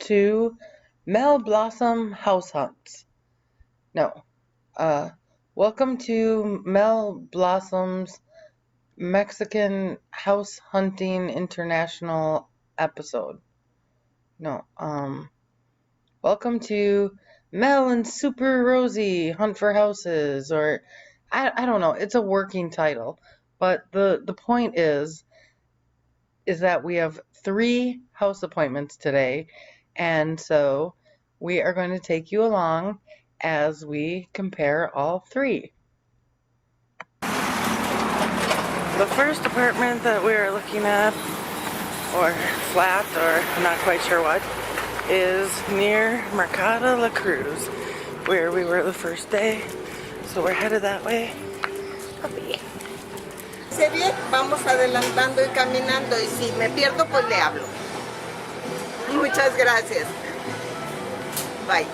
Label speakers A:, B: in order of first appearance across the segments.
A: to Mel Blossom House Hunts. No, welcome to Mel Blossom's Mexican House Hunting International episode. No, welcome to Mel and Super Rosie Hunt for Houses, or I don't know, it's a working title, but the point is that we have 3 house appointments today, and so we are going to take you along as we compare all 3. The first apartment that we are looking at, or flat, or I'm not quite sure what, is near Mercado La Cruz, where we were the first day, so we're headed that way. Puppy.
B: Bien, vamos adelantando y caminando, y si me pierdo pues le hablo. Muchas gracias. Bye.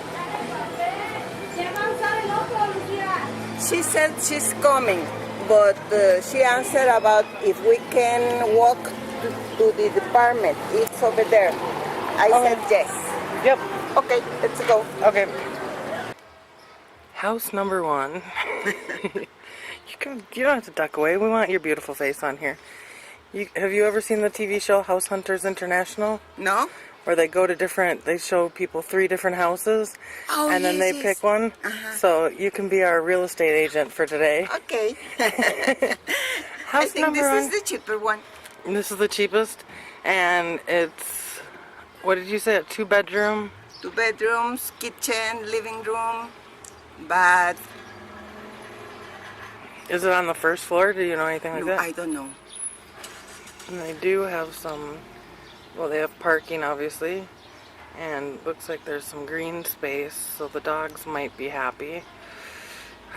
B: She said she's coming, but she answered about if we can walk to the department. It's over there. I said yes.
A: Yep.
B: Okay, let's go.
A: Okay. House number 1. You don't have to duck away. We want your beautiful face on here. Have you ever seen the TV show House Hunters International?
B: No?
A: Where they show people 3 different houses, and then they pick one. So you can be our real estate agent for today.
B: Okay.
A: House
B: I think
A: number
B: this
A: 1.
B: is the cheaper one.
A: This is the cheapest, and it's, what did you say, a 2-bedroom?
B: 2 bedrooms, kitchen, living room, bath.
A: Is it on the first floor? Do you know anything like that?
B: I don't know.
A: And they do have some, well, they have parking obviously, and looks like there's some green space, so the dogs might be happy.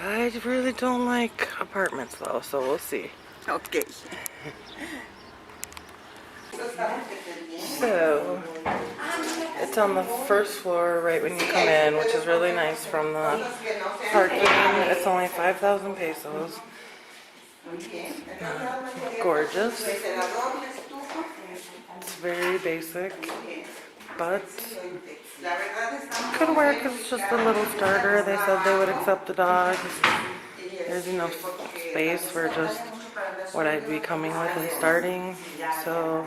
A: I really don't like apartments though, so we'll see.
B: Okay.
A: So, it's on the first floor right when you come in, which is really nice from the parking. It's only 5,000 pesos. Gorgeous. It's very basic, but could work as just a little starter. They said they would accept the dogs. There's enough space for just what I'd be coming with and starting, so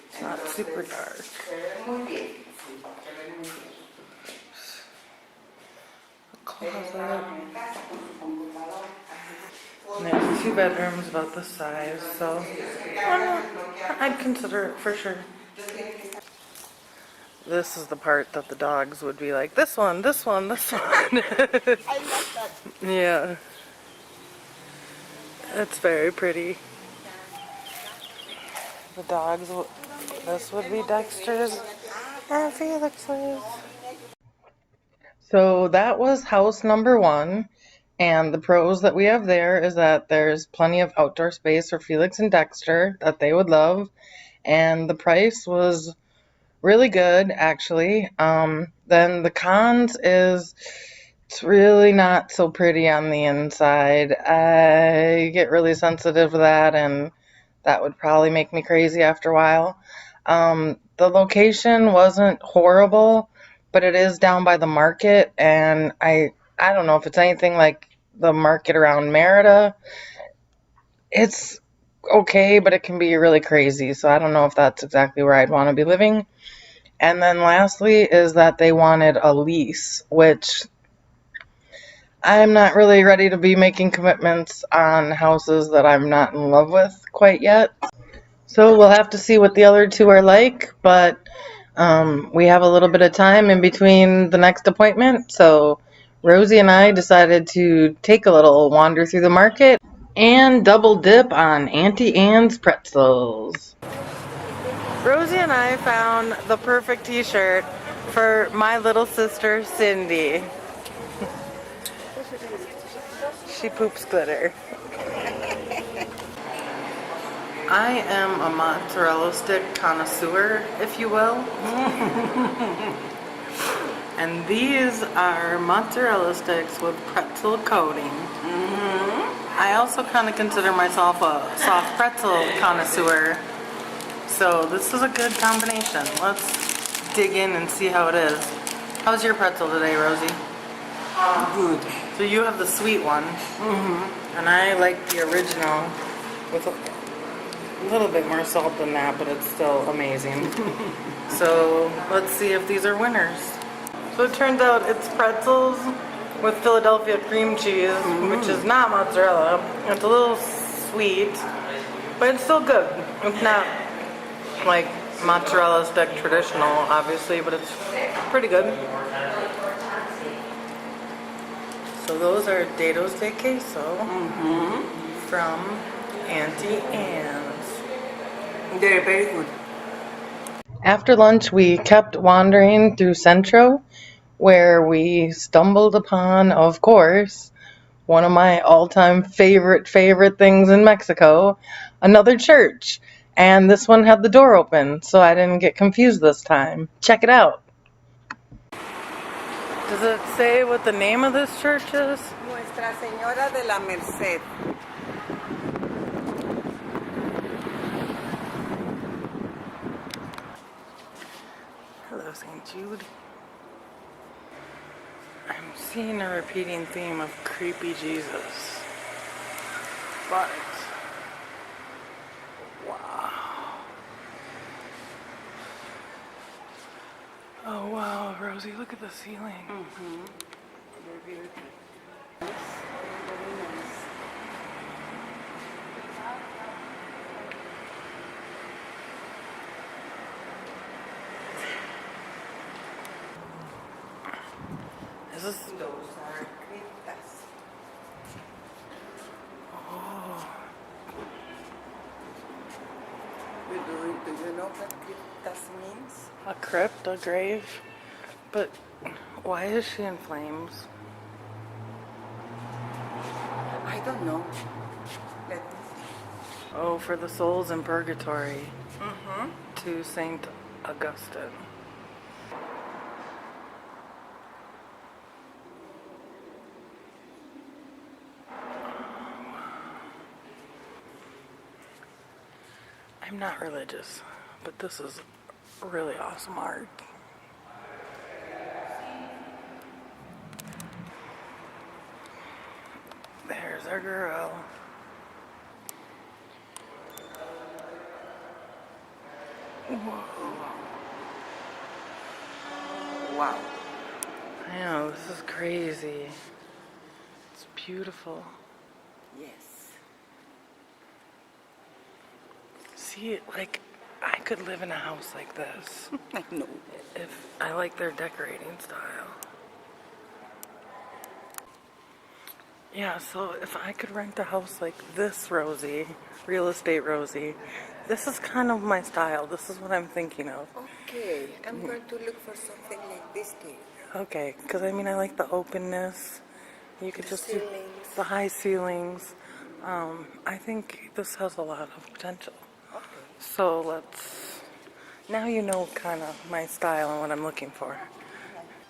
A: it's not super dark. A closet. And there's 2 bedrooms about this size, so I'd consider it for sure. This is the part that the dogs would be like, this one, this one, this one.
B: I love that.
A: Yeah. It's very pretty. The dogs, this would be Dexter's and Felix's. So that was house number 1, and the pros that we have there is that there's plenty of outdoor space for Felix and Dexter that they would love, and the price was really good actually. Then the cons is it's really not so pretty on the inside. I get really sensitive to that, and that would probably make me crazy after a while. The location wasn't horrible, but it is down by the market, and I don't know if it's anything like the market around Merida. It's okay, but it can be really crazy, so I don't know if that's exactly where I'd want to be living. And then lastly is that they wanted a lease, which I'm not really ready to be making commitments on houses that I'm not in love with quite yet. So we'll have to see what the other 2 are like, but we have a little bit of time in between the next appointment, so Rosie and I decided to take a little wander through the market and double dip on Auntie Anne's pretzels. Rosie and I found the perfect t-shirt for my little sister Cindy. She poops glitter. I am a mozzarella stick connoisseur, if you will. And these are mozzarella sticks with pretzel coating. I also kind of consider myself a soft pretzel connoisseur. So this is a good combination. Let's dig in and see how it is. How's your pretzel today, Rosie?
B: Good.
A: So you have the sweet one, and I like the original with a little bit more salt than that, but it's still amazing. So let's see if these are winners. So it turns out it's pretzels with Philadelphia cream cheese, which is not mozzarella. It's a little sweet, but it's still good. It's not like mozzarella stick traditional, obviously, but it's pretty good. So those are dados de queso from Auntie Anne's.
B: They're very good.
A: After lunch, we kept wandering through Centro, where we stumbled upon, of course, one of my all-time favorite things in Mexico, another church. And this one had the door open, so I didn't get confused this time. Check it out. Does it say what the name of this church is?
B: Nuestra Señora de la Merced.
A: Hello, St. Jude. I'm seeing a repeating theme of creepy Jesus. But, wow. Oh, wow, Rosie, look at the ceiling.
B: They're beautiful.
A: Is this?
B: Those are criptas.
A: Oh,
B: Do you know what criptas means?
A: a crypt, a grave. But why is she in flames?
B: I don't know. Let me see.
A: Oh, for the souls in purgatory. To Saint Augustine. I'm not religious, but this is really awesome art. There's our girl.
B: Wow.
A: I know, this is crazy. It's beautiful.
B: Yes.
A: See, like, I could live in a house like this.
B: I know.
A: If I like their decorating style. Yeah, so if I could rent a house like this, Rosie, real estate Rosie, this is kind of my style. This is what I'm thinking of.
B: Okay, I'm going to look for something like this thing.
A: Okay, because I mean, I like the openness. You could just do
B: ceilings.
A: the high ceilings. I think this has a lot of potential.
B: Okay.
A: So now you know kind of my style and what I'm looking for.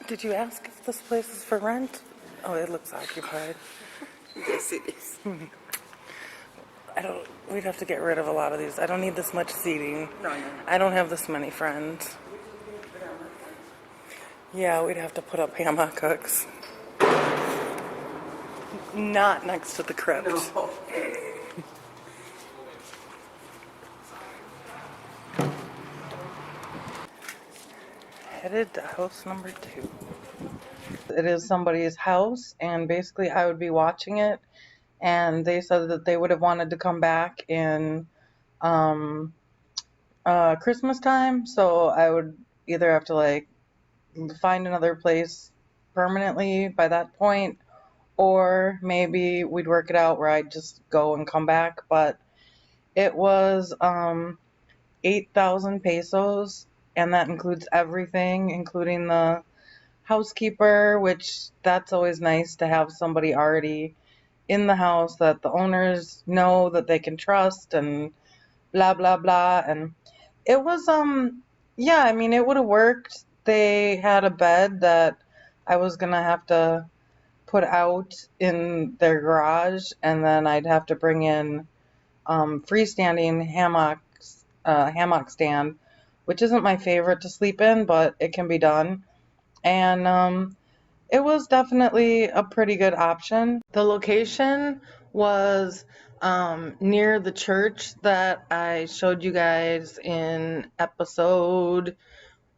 A: Did you ask if this place is for rent? Oh, it looks occupied.
B: Yes, it is.
A: We'd have to get rid of a lot of these. I don't need this much seating.
B: No.
A: I don't have this many friends. Yeah, we'd have to put up hammock hooks. Not next to the crypt.
B: No.
A: Headed to house number 2. It is somebody's house, and basically I would be watching it, and they said that they would have wanted to come back in Christmas time, so I would either have to like find another place permanently by that point, or maybe we'd work it out where I'd just go and come back. But it was 8,000 pesos, and that includes everything, including the housekeeper, which that's always nice to have somebody already in the house that the owners know that they can trust, and blah blah blah. And it was yeah, I mean, it would have worked. They had a bed that I was gonna have to put out in their garage, and then I'd have to bring in freestanding hammocks hammock stand, which isn't my favorite to sleep in, but it can be done. And it was definitely a pretty good option. The location was near the church that I showed you guys in episode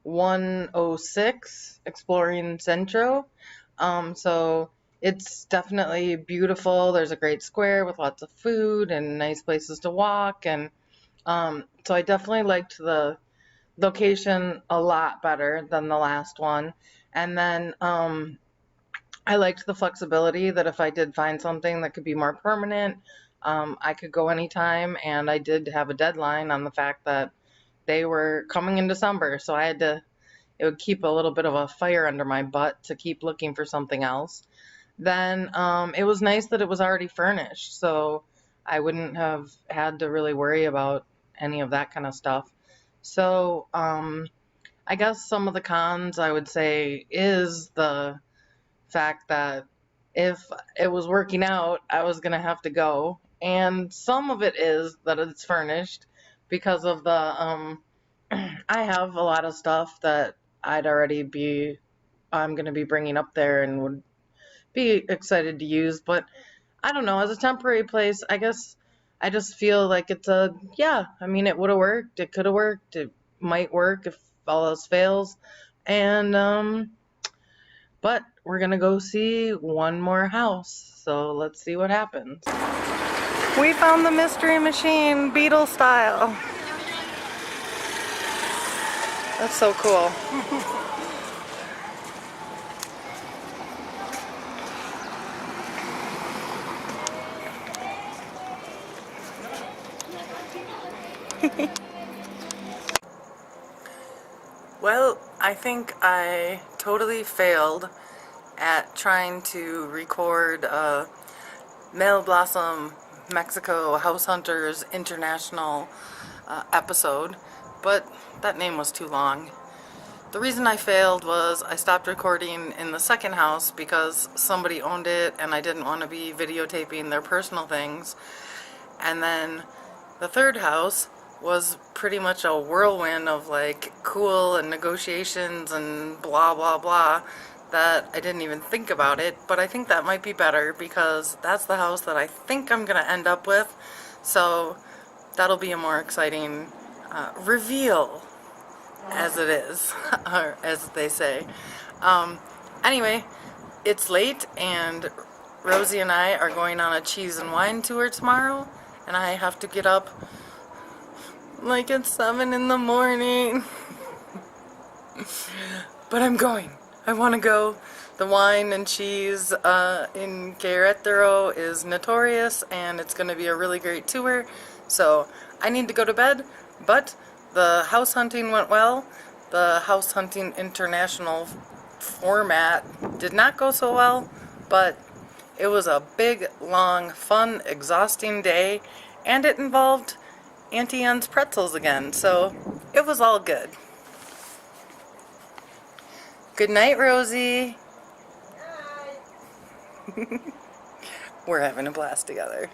A: 106, Exploring Centro. So it's definitely beautiful. There's a great square with lots of food and nice places to walk. And so I definitely liked the location a lot better than the last one. And then I liked the flexibility that if I did find something that could be more permanent, I could go anytime. And I did have a deadline on the fact that they were coming in December, so it would keep a little bit of a fire under my butt to keep looking for something else. Then it was nice that it was already furnished, so I wouldn't have had to really worry about any of that kind of stuff. So I guess some of the cons I would say is the fact that if it was working out, I was going to have to go. And some of it is that it's furnished because of the, I have a lot of stuff that I'm going to be bringing up there and would be excited to use. But I don't know, as a temporary place, I guess I just feel like yeah, I mean, it would have worked. It could have worked. It might work if all else fails. And, but we're gonna go see one more house, so let's see what happens. We found the mystery machine, Beetle style. That's so cool. Well, I think I totally failed at trying to record a Mel Blossom Mexico House Hunters International episode, but that name was too long. The reason I failed was I stopped recording in the second house because somebody owned it and I didn't want to be videotaping their personal things. And then the third house was pretty much a whirlwind of like cool and negotiations and blah blah blah that I didn't even think about it, but I think that might be better because that's the house that I think I'm gonna end up with, so that'll be a more exciting reveal, as it is, or as they say. Anyway, it's late and Rosie and I are going on a cheese and wine tour tomorrow, and I have to get up like at 7 in the morning. But I'm going. I want to go. The wine and cheese in Querétaro is notorious, and it's going to be a really great tour. So I need to go to bed, but the house hunting went well. The house hunting international format did not go so well, but it was a big, long, fun, exhausting day, and it involved Auntie Anne's pretzels again, so it was all good. Good night, Rosie. Night. We're having a blast together.